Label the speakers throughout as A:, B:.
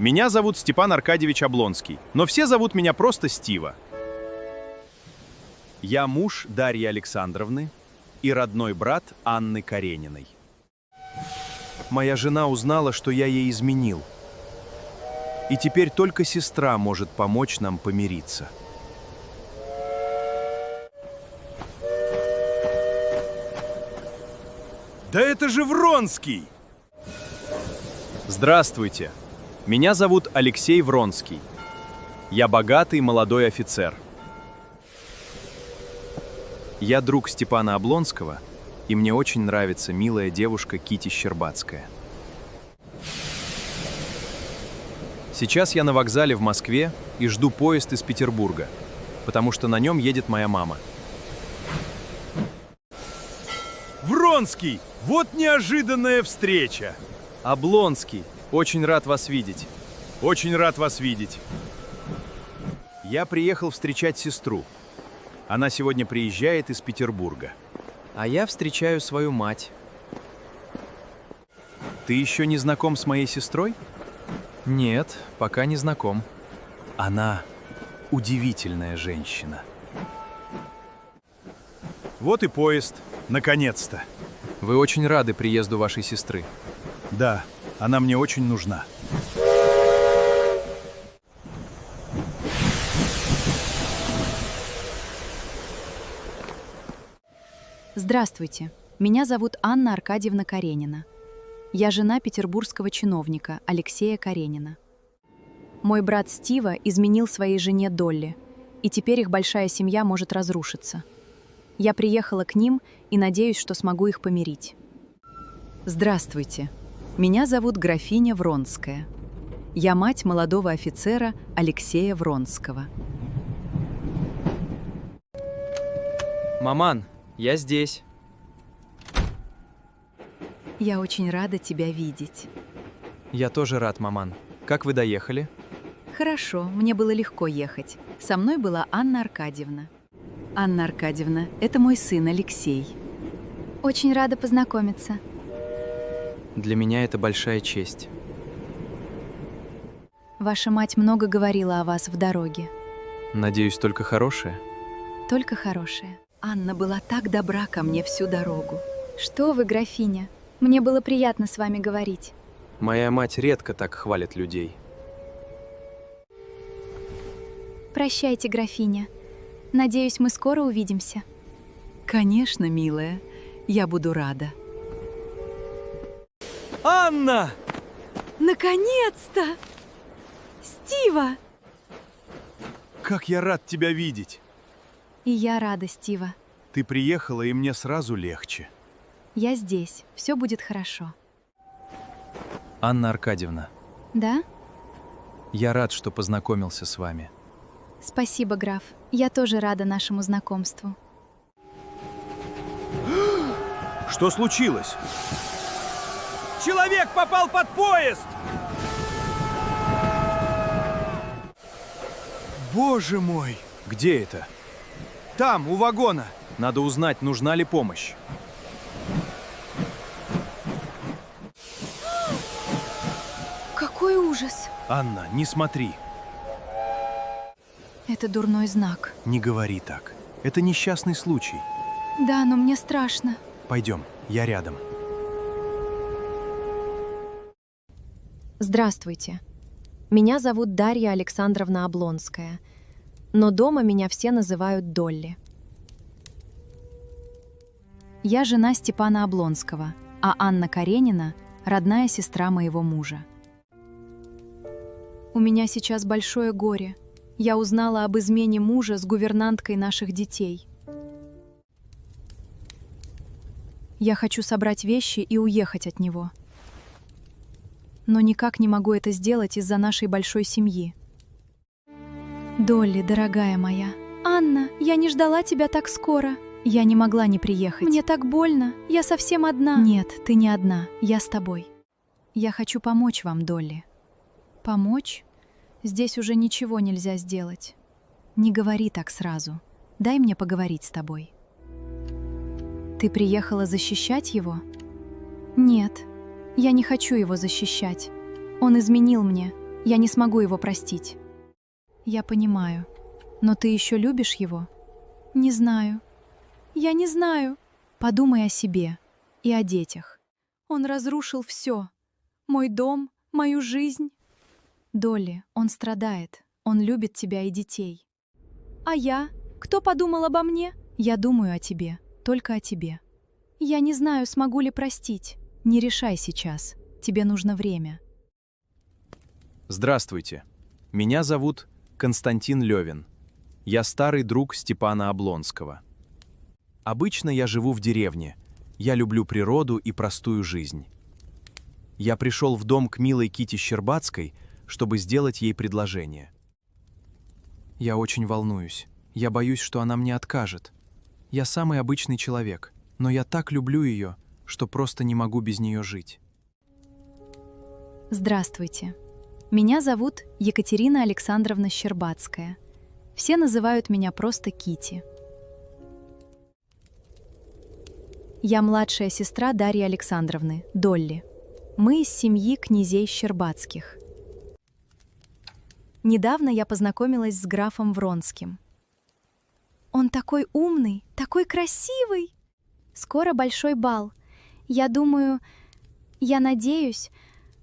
A: Меня зовут Степан Аркадьевич Облонский, но все зовут меня просто Стива. Я муж Дарьи Александровны и родной брат Анны Карениной. Моя жена узнала, что я ей изменил. И теперь только сестра может помочь нам помириться. Да это же Вронский! Здравствуйте. Меня зовут Алексей Вронский. Я богатый молодой офицер. Я друг Степана Облонского, и мне очень нравится милая девушка Кити Щербацкая. Сейчас я на вокзале в Москве и жду поезд из Петербурга, потому что на нем едет моя мама. Вронский! Вот неожиданная встреча! Облонский, очень рад вас видеть. Очень рад вас видеть. Я приехал встречать сестру. Она сегодня приезжает из Петербурга. А я встречаю свою мать. Ты еще не знаком с моей сестрой? Нет, пока не знаком. Она удивительная женщина. Вот и поезд, наконец-то. Вы очень рады приезду вашей сестры? Да, она мне очень нужна.
B: Здравствуйте, меня зовут Анна Аркадьевна Каренина. Я жена петербургского чиновника Алексея Каренина. Мой брат Стива изменил своей жене Долли, и теперь их большая семья может разрушиться. Я приехала к ним и надеюсь, что смогу их помирить. Здравствуйте, меня зовут графиня Вронская. Я мать молодого офицера Алексея Вронского.
C: Маман, я здесь.
B: Я очень рада тебя видеть.
C: Я тоже рад, маман. Как вы доехали?
B: Хорошо, мне было легко ехать. Со мной была Анна Аркадьевна. Анна Аркадьевна, это мой сын Алексей.
D: Очень рада познакомиться.
C: Для меня это большая честь.
B: Ваша мать много говорила о вас в дороге.
C: Надеюсь, только хорошее?
B: Только хорошее. Анна была так добра ко мне всю дорогу.
D: Что вы, графиня? Мне было приятно с вами говорить.
C: Моя мать редко так хвалит людей.
D: Прощайте, графиня. Надеюсь, мы скоро увидимся.
B: Конечно, милая. Я буду рада.
A: Анна!
B: Наконец-то! Стива!
A: Как я рад тебя видеть!
D: И я рада, Стива.
A: Ты приехала, и мне сразу легче.
D: Я здесь. Все будет хорошо.
C: Анна Аркадьевна,
D: Да?
C: я рад, что познакомился с вами.
D: Спасибо, граф. Я тоже рада нашему знакомству.
A: Что случилось? Человек попал под поезд! Боже мой! Где это? Там, у вагона. Надо узнать, нужна ли помощь.
D: Какой ужас!
A: Анна, не смотри.
D: Это дурной знак.
A: Не говори так. Это несчастный случай.
D: Да, но мне страшно.
A: Пойдем, я рядом.
B: Здравствуйте. Меня зовут Дарья Александровна Облонская, но дома меня все называют Долли. Я жена Степана Облонского, а Анна Каренина – родная сестра моего мужа. У меня сейчас большое горе. Я узнала об измене мужа с гувернанткой наших детей. Я хочу собрать вещи и уехать от него. Но никак не могу это сделать из-за нашей большой семьи. Долли, дорогая моя.
D: Анна, я не ждала тебя так скоро.
B: Я не могла не приехать.
D: Мне так больно. Я совсем одна.
B: Нет, ты не одна. Я с тобой. Я хочу помочь вам, Долли. Помочь? Здесь уже ничего нельзя сделать. Не говори так сразу. Дай мне поговорить с тобой. Ты приехала защищать его?
D: Нет, я не хочу его защищать. Он изменил мне.
B: Я не смогу его простить. Я понимаю. Но ты еще любишь его? Не знаю. Я не знаю. Подумай о себе и о детях. Он разрушил все. Мой дом, мою жизнь. Долли, он страдает. Он любит тебя и детей. А я? Кто подумал обо мне? Я думаю о тебе, только о тебе. Я не знаю, смогу ли простить. Не решай сейчас. Тебе нужно время.
A: Здравствуйте. Меня зовут Константин Левин. Я старый друг Степана Облонского. Обычно я живу в деревне. Я люблю природу и простую жизнь. Я пришел в дом к милой Ките Щербацкой, чтобы сделать ей предложение.
C: Я очень волнуюсь. Я боюсь, что она мне откажет. Я самый обычный человек, но я так люблю ее, что просто не могу без нее жить.
B: Здравствуйте. Меня зовут Екатерина Александровна Щербацкая. Все называют меня просто Кити. Я младшая сестра Дарьи Александровны, Долли. Мы из семьи князей Щербацких. Недавно я познакомилась с графом Вронским. Он такой умный, такой красивый. Скоро большой бал. Я надеюсь,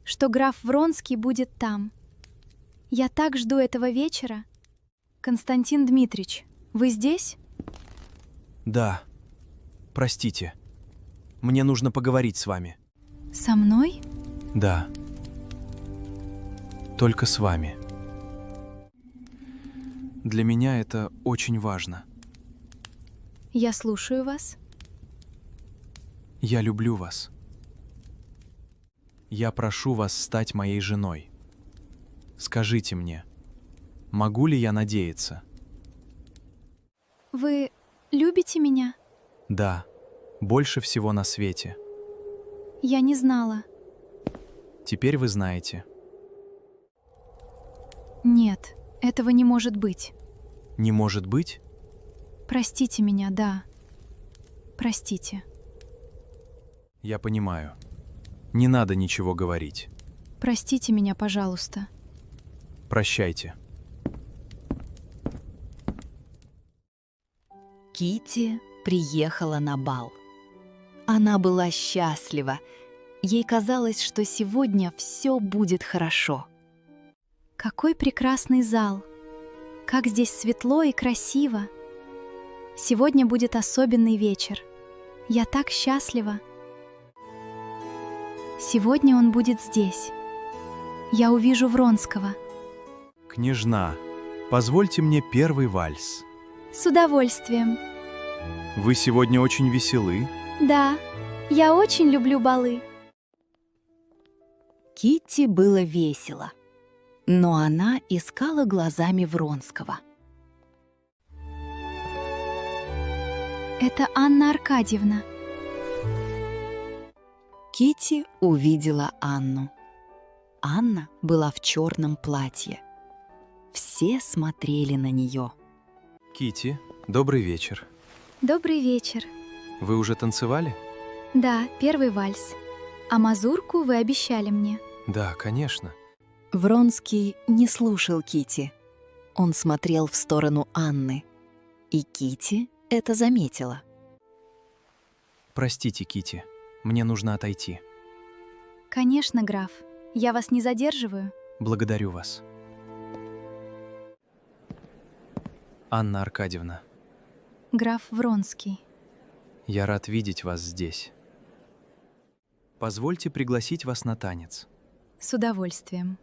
B: что граф Вронский будет там. Я так жду этого вечера. Константин Дмитрич, вы здесь?
C: Да. Простите. Мне нужно поговорить с вами.
B: Со мной?
C: Да. Только с вами. Для меня это очень важно.
B: Я слушаю вас.
C: Я люблю вас. Я прошу вас стать моей женой. Скажите мне, могу ли я надеяться?
D: Вы любите меня?
C: Да, больше всего на свете.
D: Я не знала.
C: Теперь вы знаете.
B: Нет, этого не может быть.
C: Не может быть?
B: Простите меня, да. Простите.
C: Я понимаю. Не надо ничего говорить.
B: Простите меня, пожалуйста.
C: Прощайте.
E: Кити приехала на бал. Она была счастлива. Ей казалось, что сегодня все будет хорошо.
D: Какой прекрасный зал. Как здесь светло и красиво. Сегодня будет особенный вечер. Я так счастлива. Сегодня он будет здесь. Я увижу Вронского.
A: Княжна, позвольте мне первый вальс.
D: С удовольствием.
A: Вы сегодня очень веселы.
D: Да, я очень люблю балы.
E: Китти было весело, но она искала глазами Вронского.
D: Это Анна Аркадьевна.
E: Китти увидела Анну. Анна была в черном платье. Все смотрели на нее.
C: Кити, добрый вечер.
D: Добрый вечер.
C: Вы уже танцевали?
D: Да, первый вальс. А мазурку вы обещали мне.
C: Да, конечно.
E: Вронский не слушал Китти. Он смотрел в сторону Анны. И Китти это заметила.
C: Простите, Кити, мне нужно отойти.
D: Конечно, граф. Я вас не задерживаю.
C: Благодарю вас. Анна Аркадьевна,
B: Граф Вронский.
C: я рад видеть вас здесь. Позвольте пригласить вас на танец.
B: С удовольствием.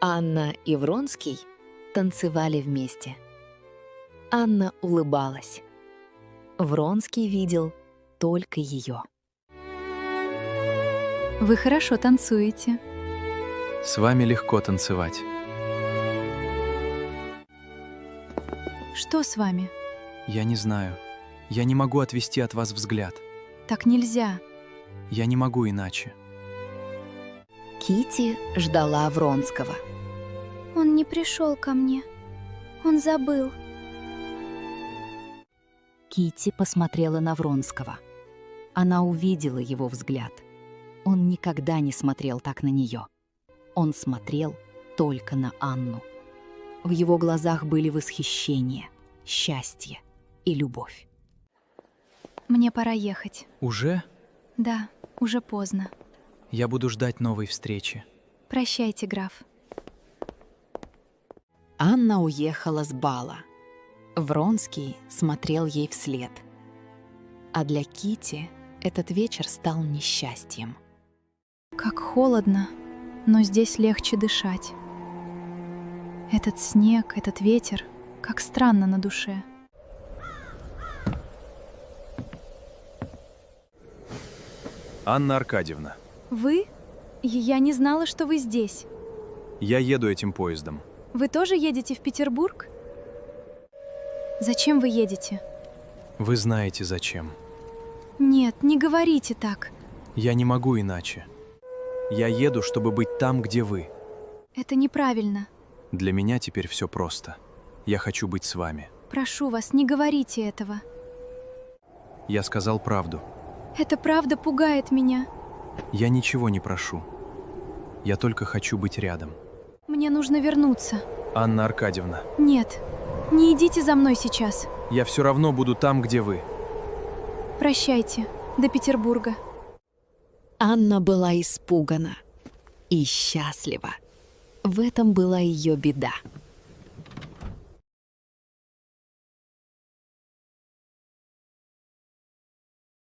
E: Анна и Вронский танцевали вместе. Анна улыбалась. Вронский видел только ее.
B: Вы хорошо танцуете.
C: С вами легко танцевать.
B: Что с вами?
C: Я не знаю. Я не могу отвести от вас взгляд.
B: Так нельзя.
C: Я не могу иначе.
E: Китти ждала Вронского.
D: Он не пришел ко мне. Он забыл.
E: Китти посмотрела на Вронского. Она увидела его взгляд. Он никогда не смотрел так на нее. Он смотрел только на Анну. В его глазах были восхищение, счастье и любовь.
D: Мне пора ехать.
C: Уже?
D: Да, уже поздно.
C: Я буду ждать новой встречи.
D: Прощайте, граф.
E: Анна уехала с бала. Вронский смотрел ей вслед. А для Кити этот вечер стал несчастьем.
D: Как холодно, но здесь легче дышать. Этот снег, этот ветер, как странно на душе.
A: Анна Аркадьевна,
D: Вы? Я не знала, что вы здесь.
A: я еду этим поездом.
D: Вы тоже едете в Петербург? Зачем вы едете?
C: Вы знаете, зачем.
D: Нет, не говорите так.
C: Я не могу иначе. Я еду, чтобы быть там, где вы.
D: Это неправильно.
C: Для меня теперь все просто. Я хочу быть с вами.
D: Прошу вас, не говорите этого.
C: Я сказал правду.
D: Это правда пугает меня.
C: Я ничего не прошу. Я только хочу быть рядом.
D: Мне нужно вернуться.
C: Анна Аркадьевна,
D: Нет, не идите за мной сейчас.
C: я все равно буду там, где вы.
D: Прощайте. До Петербурга.
E: Анна была испугана и счастлива. В этом была ее беда.